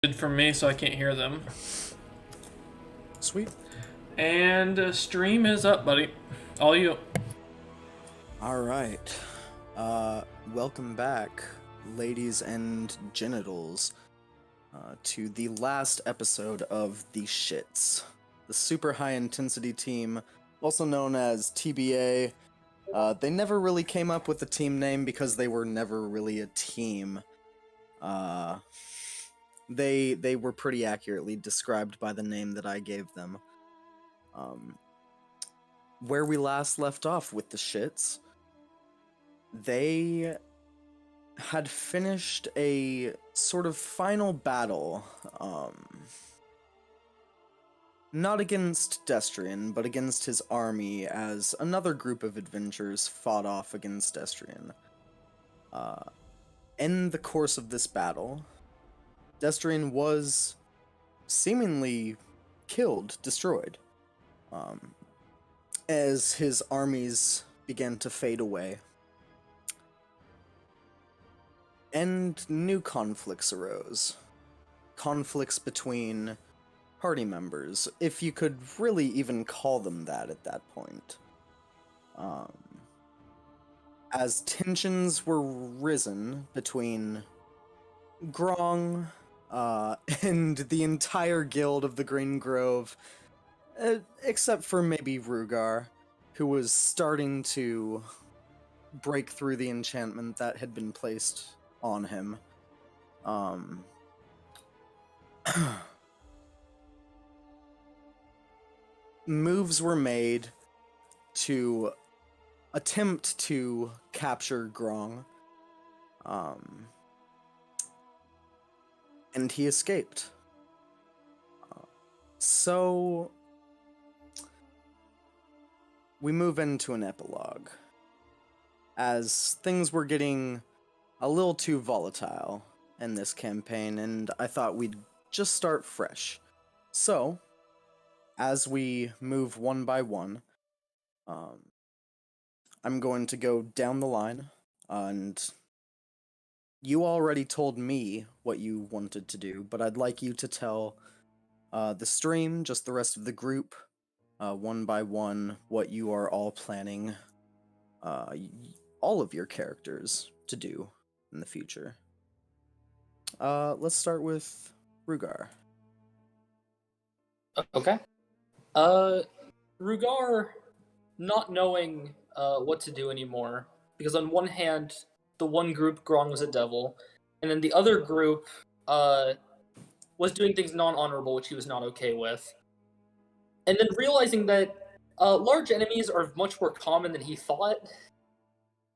Good for me, so I can't hear them. Sweet. And stream is up, buddy. All you. All right. Welcome back, ladies and genitals, to the last episode of The Shits, the super high intensity team, also known as TBA. They never really came up with a team name because they were never really a team. They were pretty accurately described by the name that I gave them. Where we last left off with the Shits, they had finished a sort of final battle, not against Destrian, but against his army, as another group of adventurers fought off against Destrian. In the course of this battle, Destrian was seemingly killed, destroyed, as his armies began to fade away. And new conflicts arose. Conflicts between party members, if you could really even call them that at that point. As tensions were risen between Grong and the entire guild of the Green Grove, except for maybe Rugar, who was starting to break through the enchantment that had been placed on him. Moves were made to attempt to capture Grong, and he escaped. So we move into an epilogue, as things were getting a little too volatile in this campaign, and I thought we'd just start fresh. So, as we move one by one, I'm going to go down the line, and you already told me what you wanted to do, but I'd like you to tell the stream, just the rest of the group, one by one, what you are all planning, all of your characters to do in the future. Let's start with Rugar. Okay. Rugar not knowing what to do anymore, because on one hand, the one group Grong was a devil, and then the other group was doing things non-honorable, which he was not okay with. And then realizing that large enemies are much more common than he thought,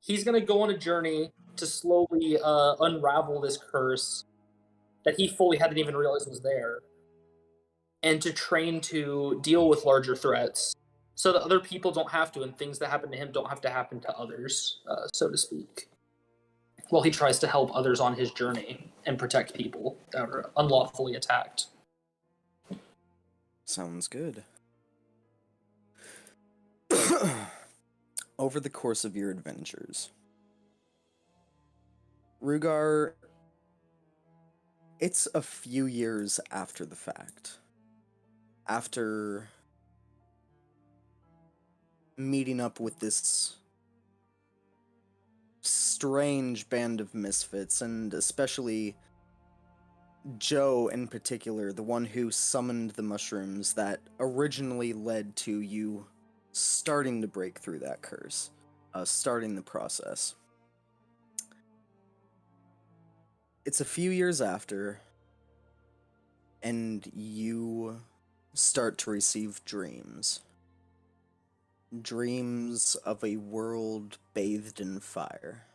he's going to go on a journey to slowly unravel this curse that he fully hadn't even realized was there, and to train to deal with larger threats so that other people don't have to, and things that happen to him don't have to happen to others, so to speak, while he tries to help others on his journey and protect people that are unlawfully attacked. Sounds good. Over the course of your adventures, Rugar, it's a few years after the fact. After meeting up with this strange band of misfits, and especially Joe in particular, the one who summoned the mushrooms that originally led to you starting to break through that curse, starting the process. It's a few years after, and you start to receive dreams. Dreams of a world bathed in fire.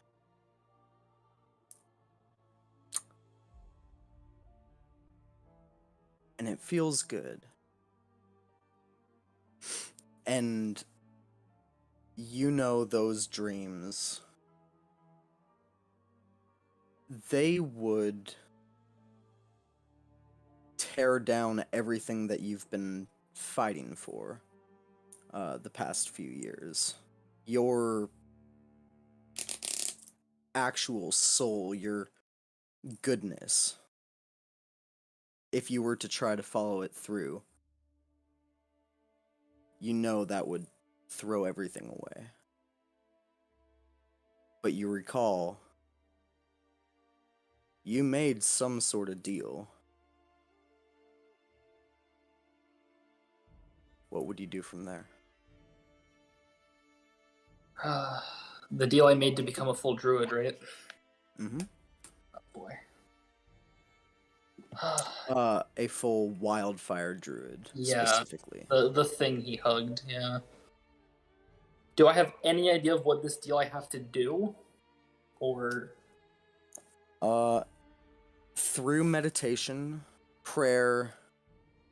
And it feels good. And you know those dreams, they would tear down everything that you've been fighting for the past few years. Your actual soul, your goodness. if you were to try to follow it through, you know that would throw everything away. But you recall, you made some sort of deal. What would you do from there? The deal I made to become a full druid, right? Mm-hmm. Oh boy. A full wildfire druid, Yeah, specifically. the thing he hugged, yeah. Do I have any idea of what this deal I have to do? Or Through meditation, prayer,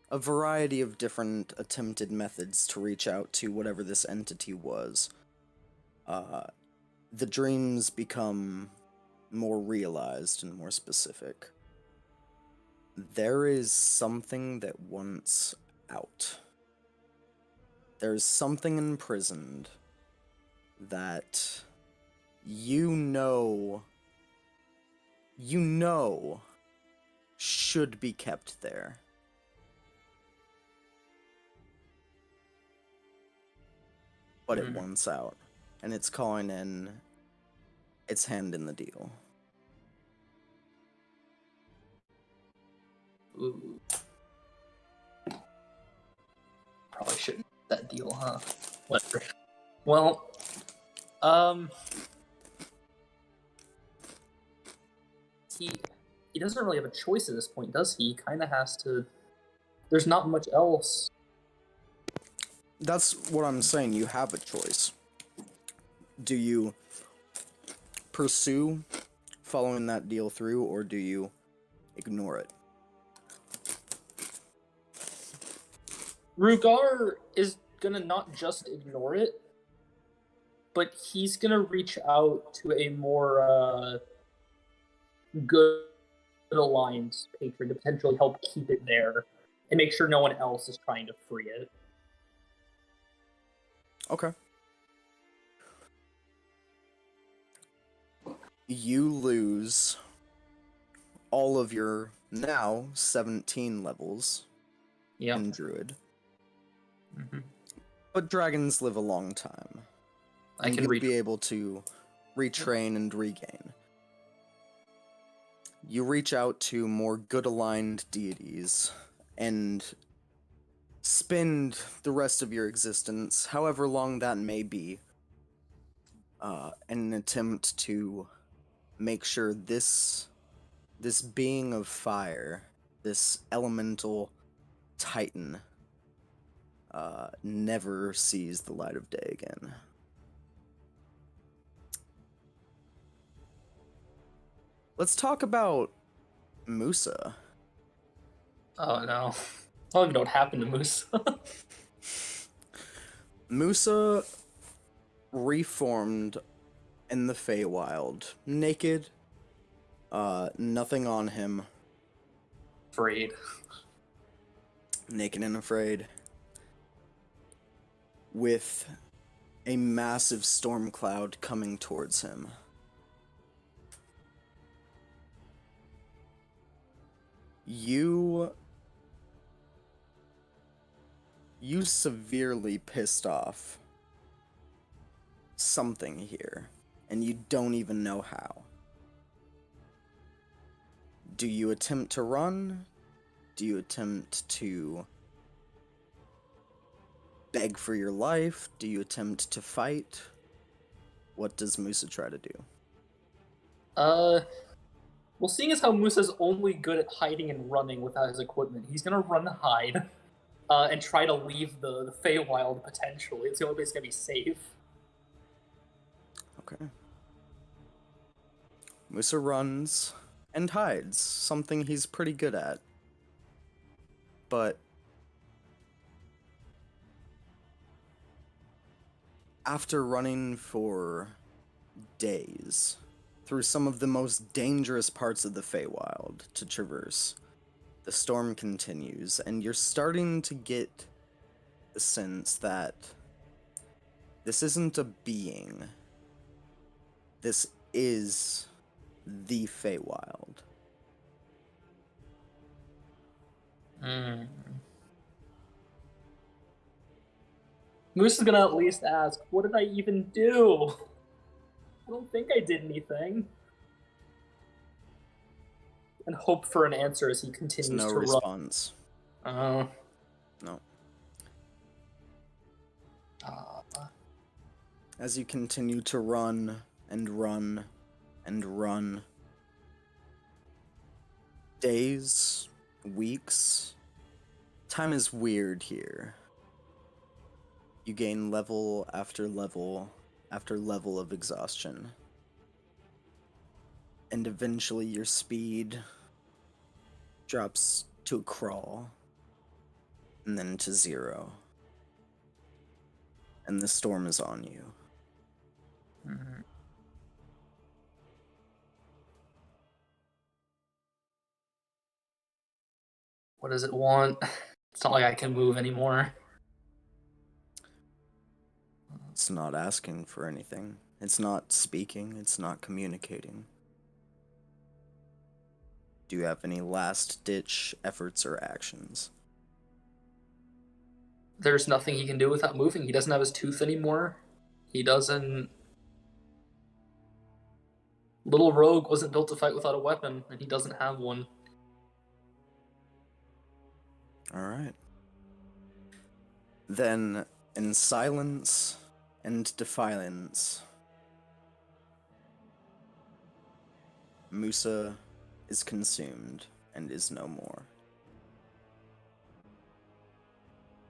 a variety of different attempted methods to reach out to whatever this entity was, the dreams become more realized and more specific. There is something that wants out. There's something imprisoned that you know should be kept there. But it wants out, and it's calling in its hand in the deal. ooh. Probably shouldn't have that deal, huh? Whatever. Well, he doesn't really have a choice at this point, does he? He kind of has to. There's not much else. That's what I'm saying, you have a choice. Do you pursue following that deal through, or do you ignore it? Rugar is gonna not just ignore it, but he's gonna reach out to a more good aligned patron to potentially help keep it there and make sure no one else is trying to free it. Okay. You lose all of your now 17 levels in Druid. Mm-hmm. But dragons live a long time. I can you'll be able to retrain and regain. You reach out to more good-aligned deities and spend the rest of your existence, however long that may be, in an attempt to make sure this being of fire, this elemental titan, never sees the light of day again. Let's talk about Musa. Oh no. I don't even know what happened to Moose. Musa reformed in the Feywild, naked, nothing on him. Afraid. Naked and afraid. With a massive storm cloud coming towards him. You severely pissed off something here, and you don't even know how. Do you attempt to run? Do you attempt to beg for your life? Do you attempt to fight? What does Musa try to do? Well, seeing as how Musa's only good at hiding and running without his equipment, he's gonna run and hide, and try to leave the Feywild potentially. It's the only place gonna be safe. Okay. Musa runs and hides, something he's pretty good at. But after running for days through some of the most dangerous parts of the Feywild to traverse, the storm continues, and you're starting to get the sense that this isn't a being. This is the Feywild. Moose is gonna at least ask, what did I even do? I don't think I did anything. And hope for an answer as he There's continues no to response. run. No. Uh, As you continue to run and run and run, days, weeks, time is weird here. You gain level after level after level of exhaustion. And eventually your speed drops to a crawl, and then to 0. And the storm is on you. What does it want? It's not like I can move anymore. It's not asking for anything. It's not speaking. It's not communicating. Do you have any last-ditch efforts or actions? There's nothing he can do without moving. He doesn't have his tooth anymore. He doesn't... Little Rogue wasn't built to fight without a weapon, and he doesn't have one. Alright. Then, in silence and defiance, Musa is consumed and is no more.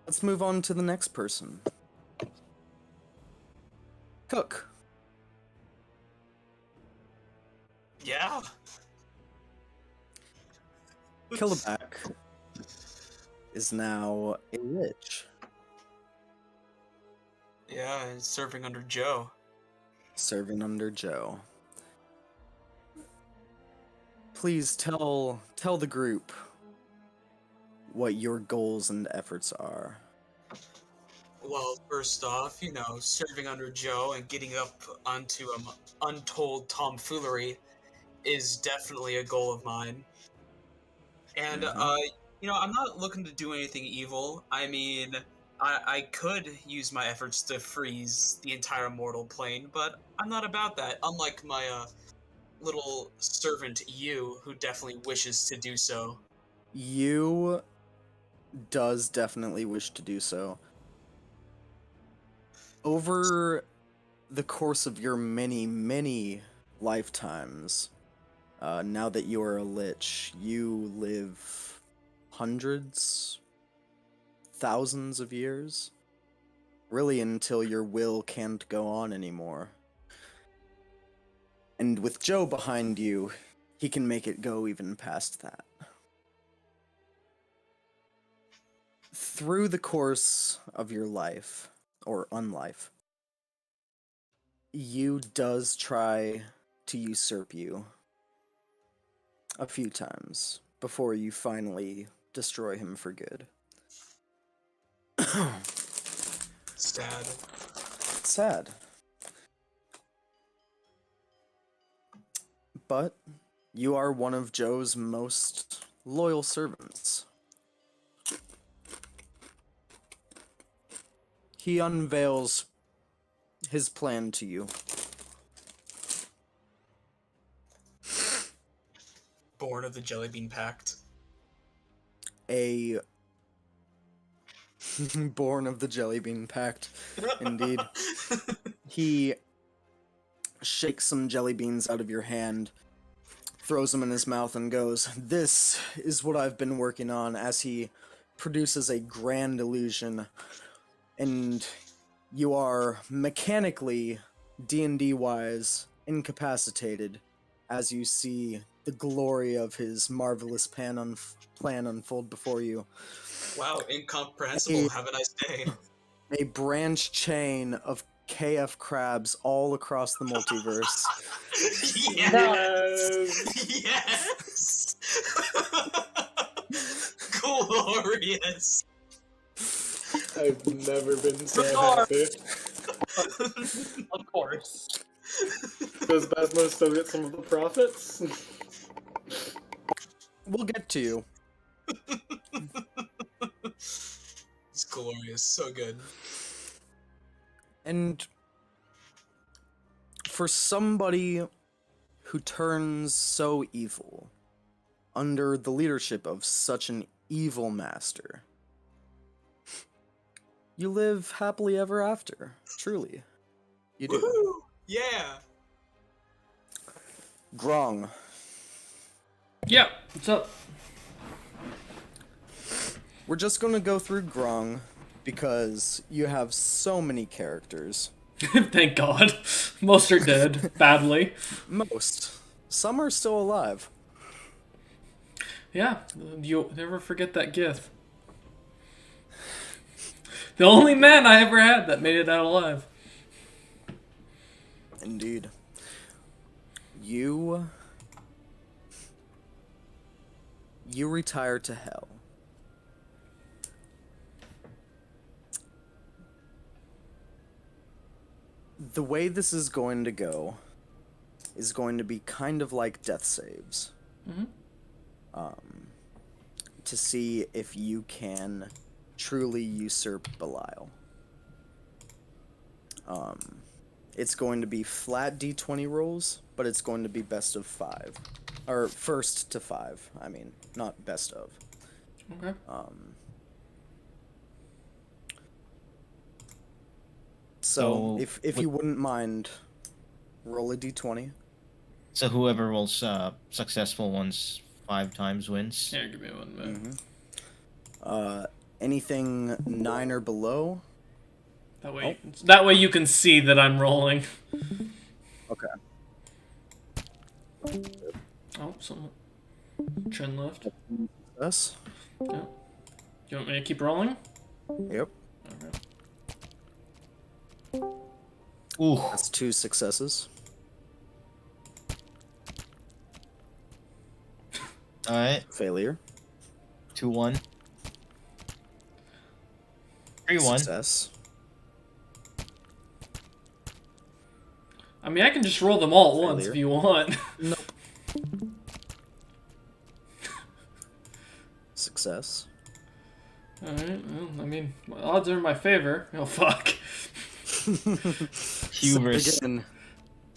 Let's move on to the next person. Cook. Yeah. Killaback is now a lich. Yeah, and serving under Joe. Serving under Joe. Please tell the group what your goals and efforts are. Well, first off, serving under Joe and getting up onto untold tomfoolery is definitely a goal of mine. And, I'm not looking to do anything evil. I mean, I could use my efforts to freeze the entire mortal plane, but I'm not about that, unlike my, little servant, you, who definitely wishes to do so. You does definitely wish to do so. Over the course of your many lifetimes, now that you are a lich, you live hundreds, thousands of years, really until your will can't go on anymore. And with Joe behind you, he can make it go even past that. Through the course of your life, or unlife, you does try to usurp you a few times before you finally destroy him for good. Sad. Sad. But you are one of Joe's most loyal servants. He unveils his plan to you. Born of the Jellybean Pact. Born of the Jellybean Pact, indeed. He shakes some jelly beans out of your hand, throws them in his mouth, and goes, "This is what I've been working on," as he produces a grand illusion. And you are mechanically, D&D-wise, incapacitated as you see the glory of his marvelous plan unfold before you. Wow, incomprehensible. Have a nice day. A branch chain of KF crabs all across the multiverse. Yes! Yes! Glorious! I've never been so happy. Of course. Does Basmo still get some of the profits? We'll get to you. glorious. So good. And for somebody who turns so evil under the leadership of such an evil master, you live happily ever after. Truly. You do. Woohoo! Yeah. Grong. Yeah, what's up? We're just gonna go through Grong because you have so many characters. Thank God. Most are dead, badly. Most. Some are still alive. Yeah, you'll never forget that gif. The only man I ever had that made it out alive. Indeed. You retire to hell. The way this is going to go is going to be kind of like death saves. Mm-hmm. To see if you can truly usurp Belial. It's going to be flat D20 rolls, but it's going to be best of 5. Or first to 5, I mean, not best of. Okay. So if you wouldn't mind, roll a D20. So whoever rolls successful ones 5 times wins. Yeah, give me 1 minute. Anything 9 or below. That way you can see that I'm rolling. Okay. Oh, some trend left. Yes. Yeah. You want me to keep rolling? Yep. Okay. Ooh. That's 2 successes. Alright. Failure. 2-1. 3-1. Success. I mean, I can just roll them all at once Failure. if you want. Nope. Success. Alright, well, I mean, my odds are in my favor. Oh, fuck. Hubris. Say it again.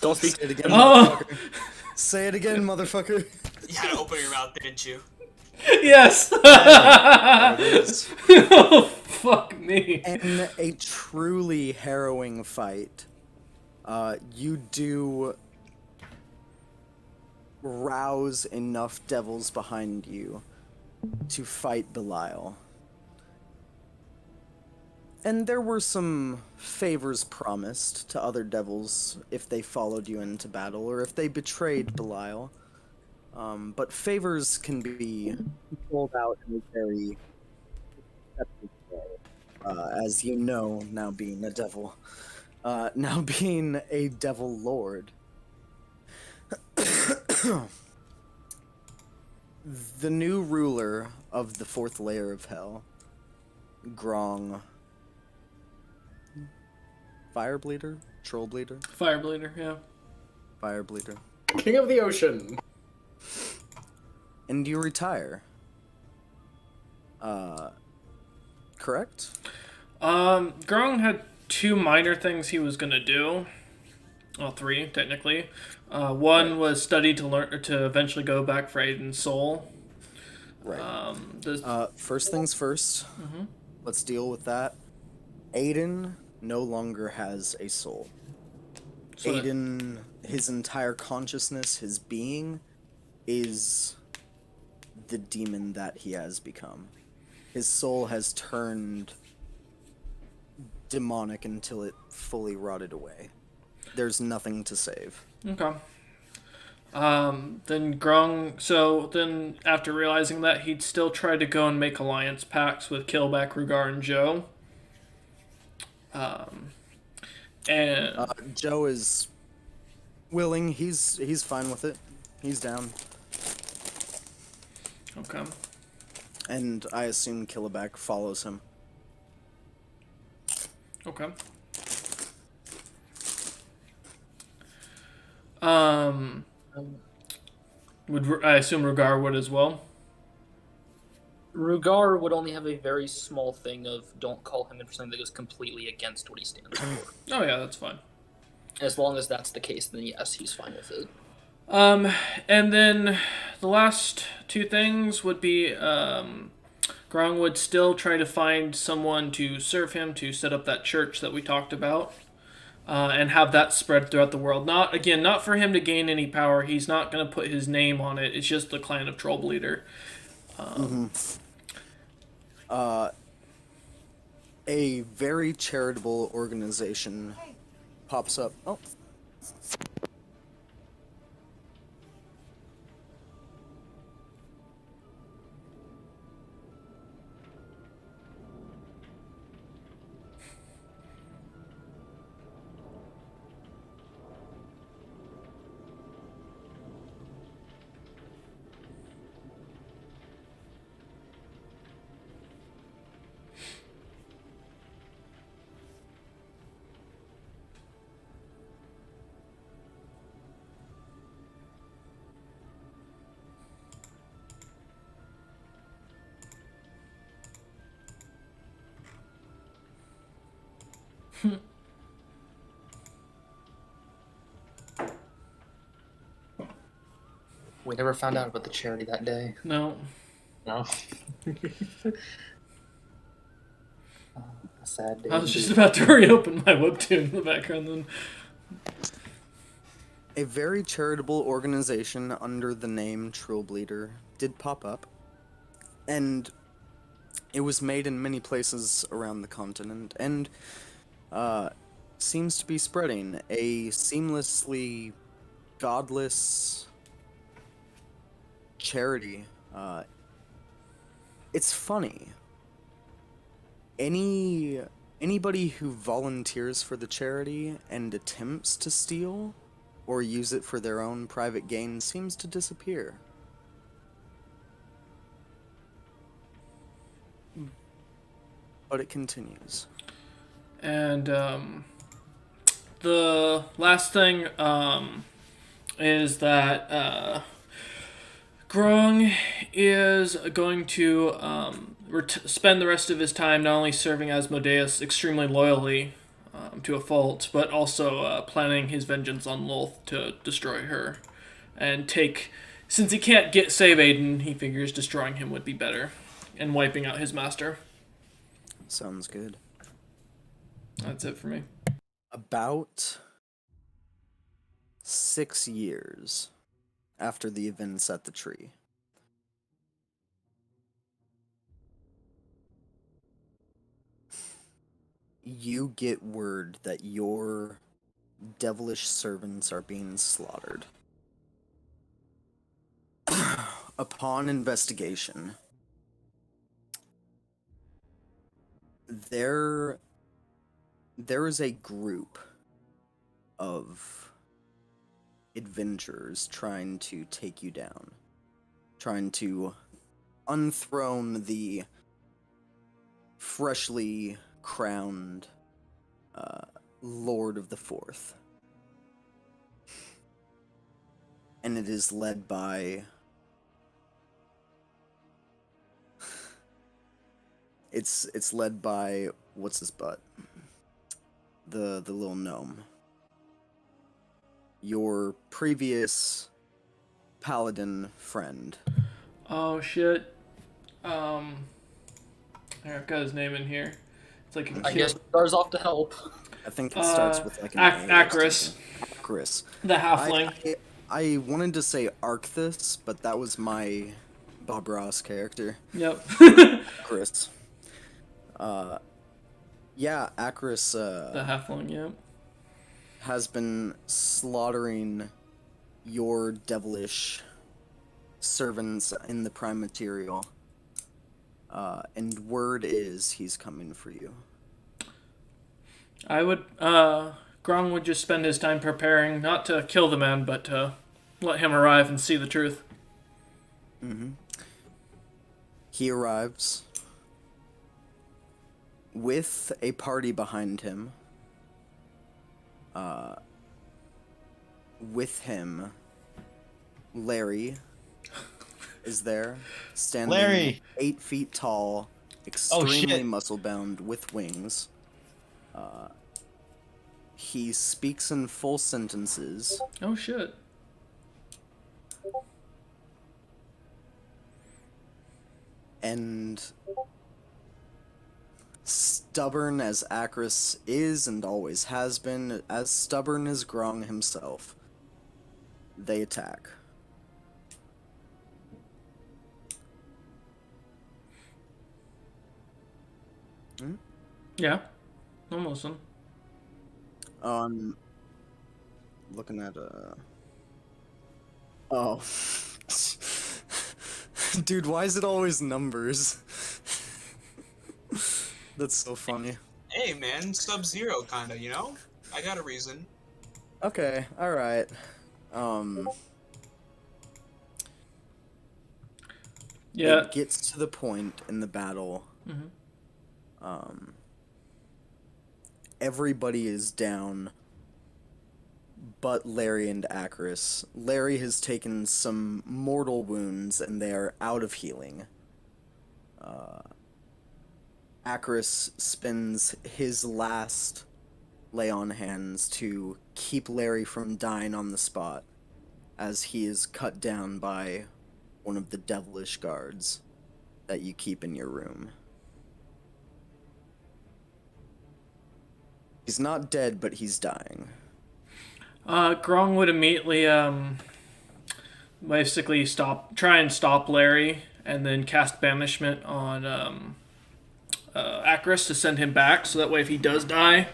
Don't speak. Say it again, Oh! motherfucker. Say it again, motherfucker. You had to open your mouth, didn't you? Yes! There it is. Oh, fuck me. In a truly harrowing fight, you do rouse enough devils behind you to fight Belial. And there were some favors promised to other devils if they followed you into battle or if they betrayed Belial. But favors can be pulled out in a very deceptive way. As you know, now being a devil. Now being a devil lord. The new ruler of the 4th layer of hell, Grong... Firebleeder? Trollbleeder? Firebleeder, yeah. Firebleeder. King of the ocean. And you retire. Correct? Grong had 2 minor things he was gonna do. Well, 3, technically. One was study to learn to eventually go back for Aiden's soul. Right. The First things first. Let's deal with that. Aiden no longer has a soul. So that- Aiden, his entire consciousness, his being, is the demon that he has become. His soul has turned demonic until it fully rotted away. There's nothing to save. Okay. Then Grung, so then after realizing that, he'd still try to go and make alliance pacts with Killback, Rugar, and Joe. And Joe is willing. He's fine with it. He's down. okay. And I assume Killback follows him. Okay. Would I assume Rugar would as well? Rugar would only have a very small thing of don't call him in for something that goes completely against what he stands for. Oh yeah, that's fine. As long as that's the case, then yes, he's fine with it. And then the last two things would be Grong would still try to find someone to serve him to set up that church that we talked about, and have that spread throughout the world. Not for him to gain any power. He's not going to put his name on it. It's just the clan of Troll Bleeder. A very charitable organization pops up. Oh. We never found out about the charity that day. No. No. A sad day. I was just about to reopen my webtoon in the background then. A very charitable organization under the name Troll Bleeder did pop up, and it was made in many places around the continent, and seems to be spreading a seamlessly godless charity. It's funny. Anybody who volunteers for the charity and attempts to steal or use it for their own private gain seems to disappear. But it continues. And the last thing is that Grong is going to spend the rest of his time not only serving Asmodeus extremely loyally to a fault, but also planning his vengeance on Lolth to destroy her. And since he can't save Aiden, he figures destroying him would be better, and wiping out his master. Sounds good. That's it for me. About 6 years after the events at the tree, you get word that your devilish servants are being slaughtered. Upon investigation, there is a group of adventurers trying to take you down, trying to unthrone the freshly crowned Lord of the Fourth. And it is led by it's led by what's his butt? The little gnome. Your previous paladin friend. Oh shit. I've got his name in here. It's like I guess Rugar's off to help. I think it starts with like an A or Acris. something. Acris. The halfling. I wanted to say Arcthus, but that was my Bob Ross character. Yep. Acris. Yeah, Acris The halfling, yep. has been slaughtering your devilish servants in the prime material. And word is he's coming for you. I would, Grong would just spend his time preparing, not to kill the man, but to let him arrive and see the truth. Mm-hmm. He arrives with a party behind him. With him, Larry, is there, standing Larry! 8 feet tall, Oh, extremely shit. muscle-bound with wings. He speaks in full sentences. Oh shit. And stubborn as Acris is and always has been, as stubborn as Grong himself, they attack. Yeah. I'm listening. Looking at Oh. Dude, why is it always numbers? That's so funny. Hey, man, Sub-Zero, kinda, you know? I got a reason. Okay, alright. Yeah. It gets to the point in the battle. Everybody is down but Larry and Acris. Larry has taken some mortal wounds and they are out of healing. Acris spends his last lay on hands to keep Larry from dying on the spot as he is cut down by one of the devilish guards that you keep in your room. He's not dead, but he's dying. Grong would immediately basically try and stop Larry, and then cast banishment on Acris to send him back. So that way, if he does die,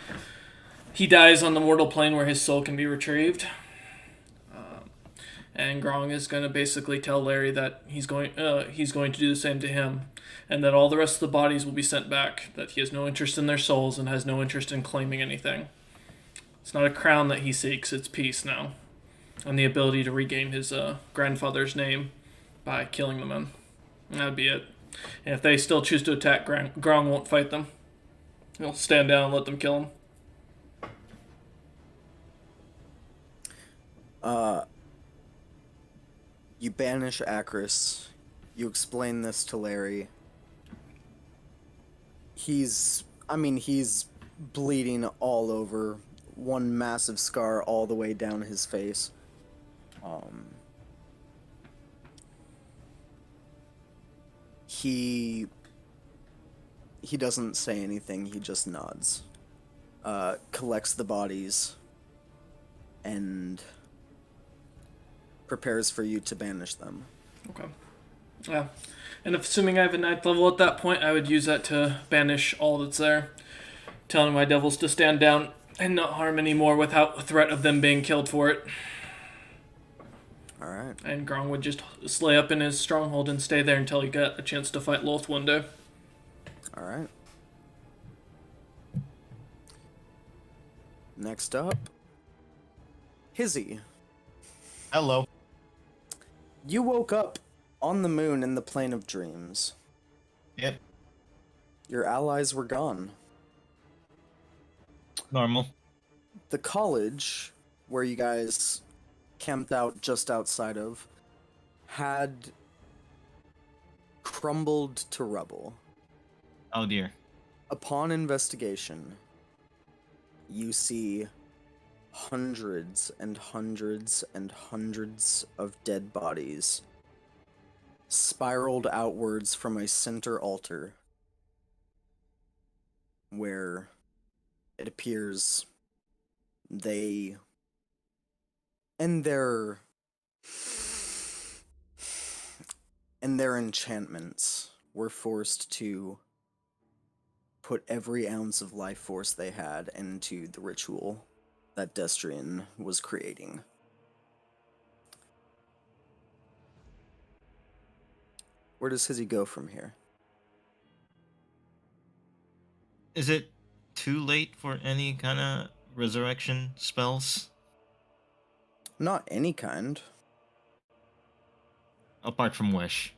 he dies on the mortal plane where his soul can be retrieved. And Grong is going to basically tell Larry that he's going to do the same to him, and that all the rest of the bodies will be sent back. That he has no interest in their souls and has no interest in claiming anything. It's not a crown that he seeks; it's peace now, and the ability to regain his grandfather's name by killing the men. And that'd be it. And if they still choose to attack, Grong won't fight them. He'll stand down and let them kill him. You banish Acris. You explain this to Larry. He's bleeding all over. One massive scar all the way down his face. He doesn't say anything, he just nods. Collects the bodies and prepares for you to banish them. Okay. Yeah. And assuming I have a 9th level at that point, I would use that to banish all that's there. Telling my devils to stand down and not harm anymore without the threat of them being killed for it. Alright. And Grong would just slay up in his stronghold and stay there until he got a chance to fight Loth one day. Alright. Next up, Hizzy. Hello. You woke up on the moon in the plane of dreams. Yep. Your allies were gone. Normal. The college, where you guys camped out just outside of, had crumbled to rubble. Oh dear. Upon investigation, you see hundreds and hundreds and hundreds of dead bodies spiraled outwards from a center altar where it appears they and their enchantments were forced to put every ounce of life force they had into the ritual that Destrian was creating. Where does Hizzy go from here? Is it too late for any kind of resurrection spells? Not any kind. Apart from Wish.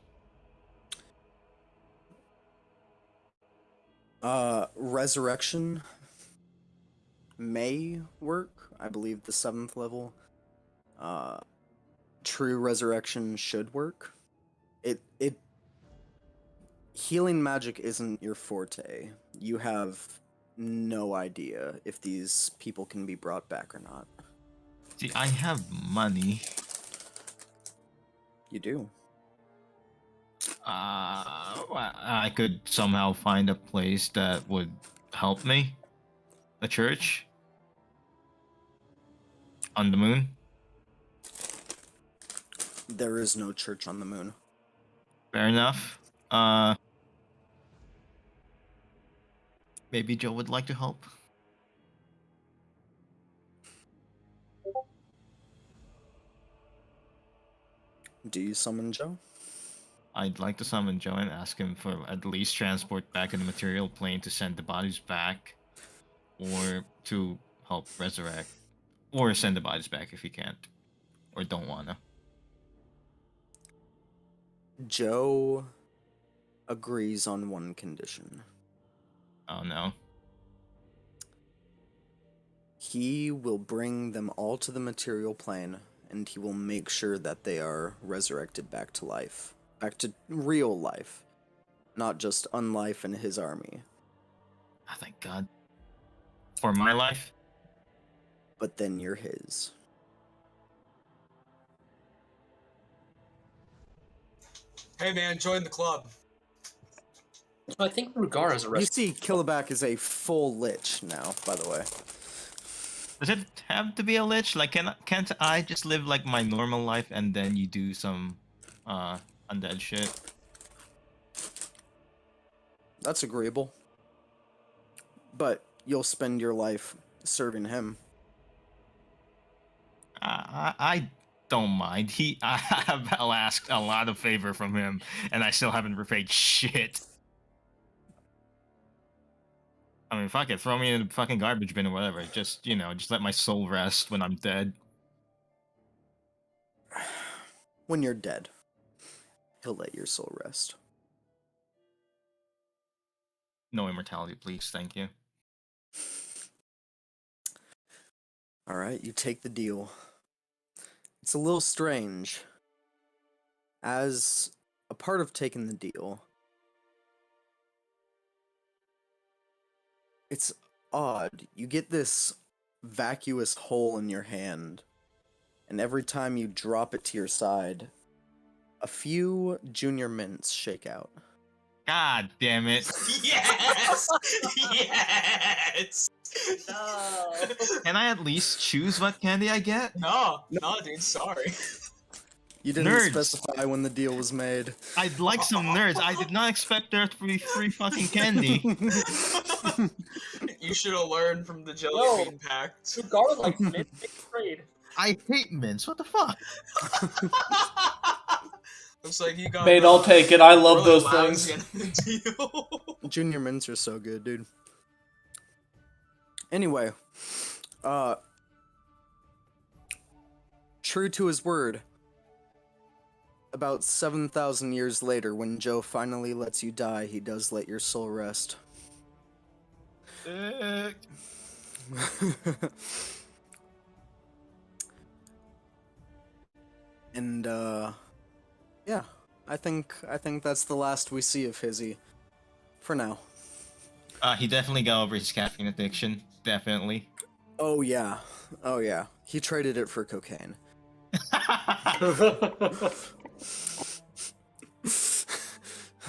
Resurrection may work. I believe the 7th level. True resurrection should work. it healing magic isn't your forte. You have no idea if these people can be brought back or not. See, I have money. You do. I could somehow find a place that would help me. A church on the moon. There is no church on the moon. Fair enough. Maybe Joe would like to help. Do you summon Joe? I'd like to summon Joe and ask him for at least transport back in the material plane to send the bodies back, or to help resurrect, or send the bodies back if he can't, or don't wanna. Joe agrees on one condition. Oh no. He will bring them all to the material plane, and he will make sure that they are resurrected back to life. Back to real life. Not just unlife in his army. Oh, thank God. For my life? But then you're his. Hey man, join the club. So I think Rugar is You arrested. see, Killaback is a full lich now, by the way. Does it have to be a lich? Like, can't I just live like my normal life and then you do some undead shit? That's agreeable. But you'll spend your life serving him. I don't mind. I have asked a lot of favor from him, and I still haven't repaid shit. I mean, fuck it, throw me in the fucking garbage bin or whatever. Just, just let my soul rest when I'm dead. When you're dead, he'll let your soul rest. No immortality, please. Thank you. Alright, you take the deal. It's a little strange. As a part of taking the deal, it's odd. You get this vacuous hole in your hand, and every time you drop it to your side, a few junior mints shake out. God damn it. Yes! Yes! No. Can I at least choose what candy I get? No, dude, sorry. You didn't Nerds. specify when the deal was made. I'd like some nerds. I did not expect there to be free fucking candy. You should have learned from the Jelly No. Bean Pact. Rugar likes mid-sixth grade. I hate mints. What the fuck? Looks like you got. Mate, I'll take it. I love really those lousy things. end of the deal. Junior mints are so good, dude. Anyway, true to his word, about 7,000 years later, when Joe finally lets you die, he does let your soul rest. And, yeah, I think that's the last we see of Hizzy. For now. He definitely got over his caffeine addiction. Definitely. Oh yeah. He traded it for cocaine.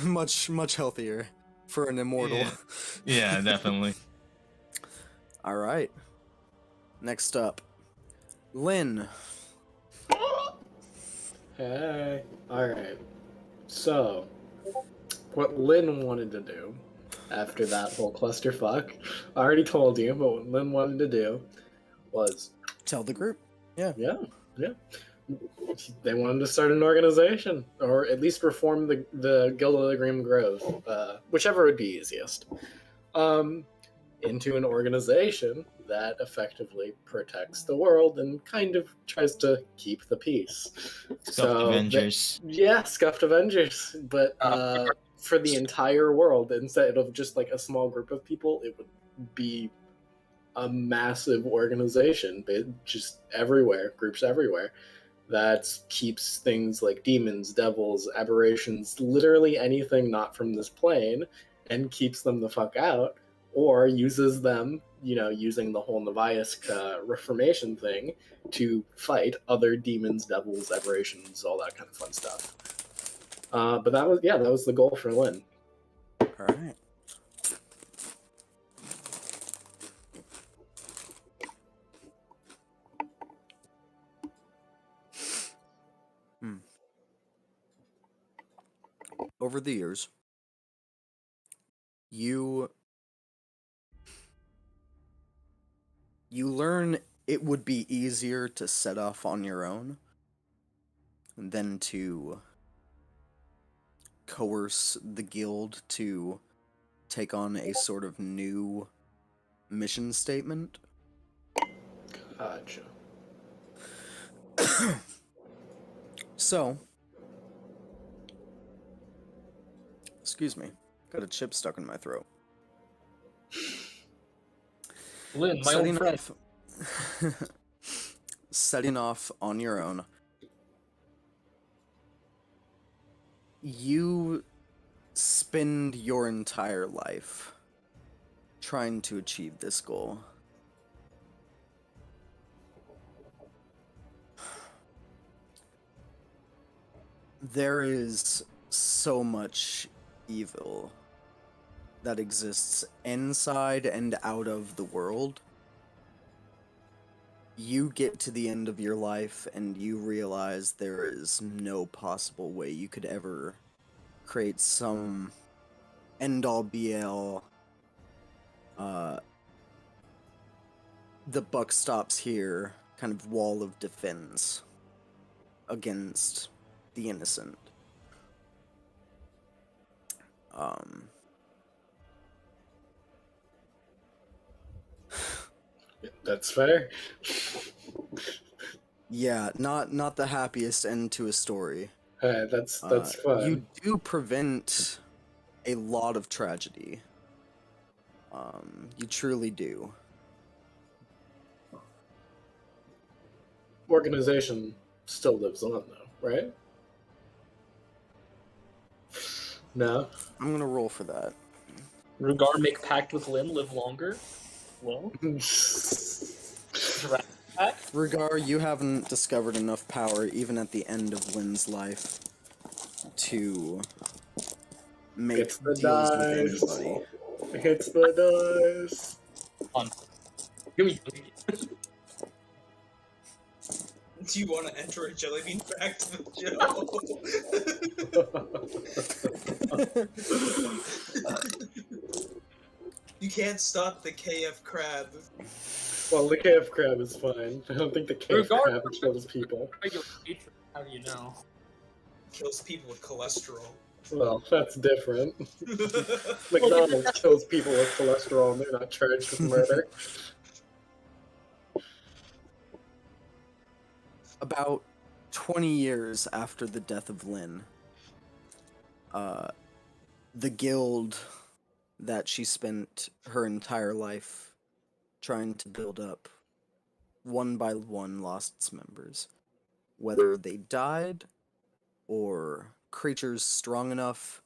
much healthier for an immortal. Yeah, definitely. All right. Next up, Lynn. Hey. Alright. So, what Lynn wanted to do after that whole clusterfuck, I already told you, but what Lynn wanted to do was, Tell the group. yeah. They wanted to start an organization, or at least reform the Guild of the Green Grove, whichever would be easiest, into an organization that effectively protects the world and kind of tries to keep the peace. Scuffed Avengers. Yeah, Scuffed Avengers, but for the entire world, instead of just like a small group of people, it would be a massive organization, just everywhere, groups everywhere, that keeps things like demons, devils, aberrations, literally anything not from this plane, and keeps them the fuck out, or uses them, using the whole Neviask reformation thing to fight other demons, devils, aberrations, all that kind of fun stuff. But that was the goal for Lynn. All right. Over the years, you learn it would be easier to set off on your own than to coerce the guild to take on a sort of new mission statement. Gotcha. So, excuse me, got a chip stuck in my throat. Lynn, my old friend. Setting off on your own, you spend your entire life trying to achieve this goal. There is so much evil that exists inside and out of the world. You get to the end of your life and you realize there is no possible way you could ever create some end-all be-all, the buck stops here kind of wall of defense against the innocent. That's fair. Yeah, not the happiest end to a story. Hey, that's fun. You do prevent a lot of tragedy. You truly do. Organization still lives on, though, right? No. I'm gonna roll for that. Rugar make pact with Lynn, live longer. Well, pact. Rugar, you haven't discovered enough power, even at the end of Lynn's life, to make It's the deals dice. with anybody. It's the dice. On. Give me. Do you want to enter a jelly bean pact with Joe? You can't stop the KF crab. Well, the KF crab is fine. I don't think the KF crab kills people. Regular creature. How do you know? Kills people with cholesterol. Well, that's different. McDonald's kills people with cholesterol and they're not charged with murder. About 20 years after the death of Lynn, the guild that she spent her entire life trying to build up, one by one lost its members. Whether they died, or creatures strong enough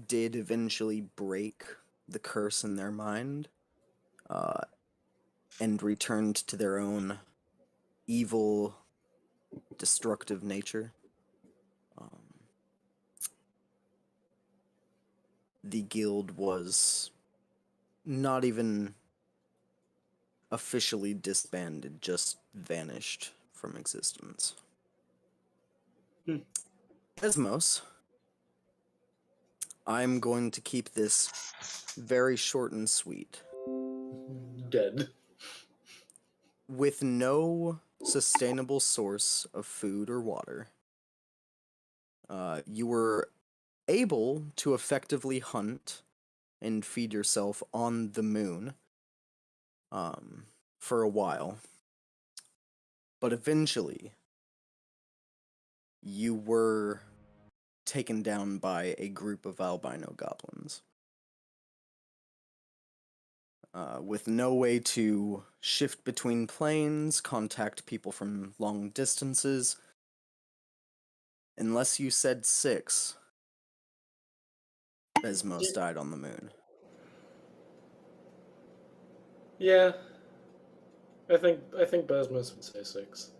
did eventually break the curse in their mind, and returned to their own evil, destructive nature. The guild was not even officially disbanded, just vanished from existence. Desmos, I'm going to keep this very short and sweet. Dead. With no sustainable source of food or water, you were able to effectively hunt and feed yourself on the moon for a while. But eventually, you were taken down by a group of albino goblins. With no way to shift between planes, contact people from long distances, unless you said 6, Besmos died on the moon. Yeah. I think Besmus would say 6.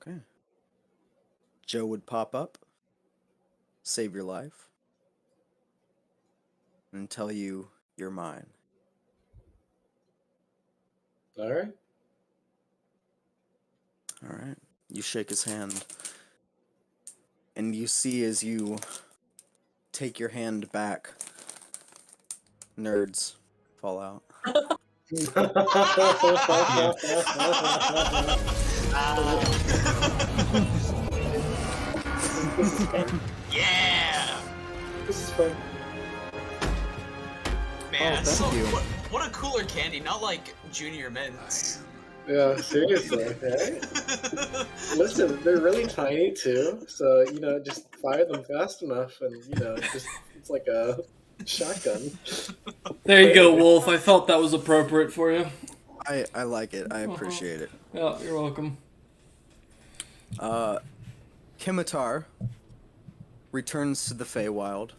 Okay. Joe would pop up, save your life, and tell you you're mine. All right. All right. You shake his hand, and you see as you take your hand back, nerds fall out. This is fun. Yeah, This is fun. man. Oh, That's thank so. you. What a cooler candy, not like Junior Mints. Yeah, seriously, right? Listen, they're really tiny too, so just fire them fast enough, and it's like a shotgun. There you go, Wolf. I felt that was appropriate for you. I like it. I appreciate it. Yeah, you're welcome. Kimitar returns to the Feywild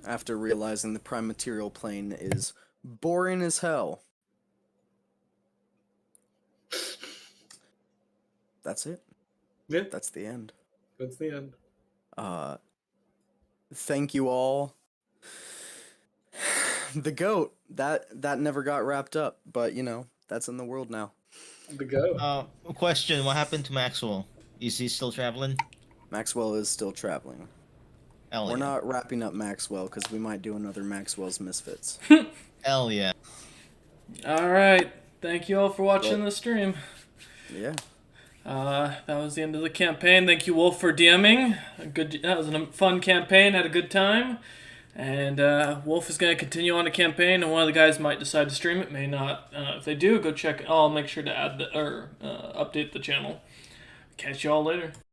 after realizing the prime material plane is boring as hell. That's it. Yeah, That's the end. that's the end. Thank you all. The goat that never got wrapped up, but that's in the world now. The go. Question: what happened to Maxwell? Is he still traveling? Maxwell is still traveling. Hell We're yeah. not wrapping up Maxwell because we might do another Maxwell's Misfits. Hell yeah. All right. Thank you all for watching Well- the stream. Yeah. That was the end of the campaign. Thank you, Wolf, for DMing. That was a fun campaign. Had a good time. And Wolf is going to continue on the campaign, and one of the guys might decide to stream it, may not. If they do, go check. I'll make sure to add update the channel. Catch you all later.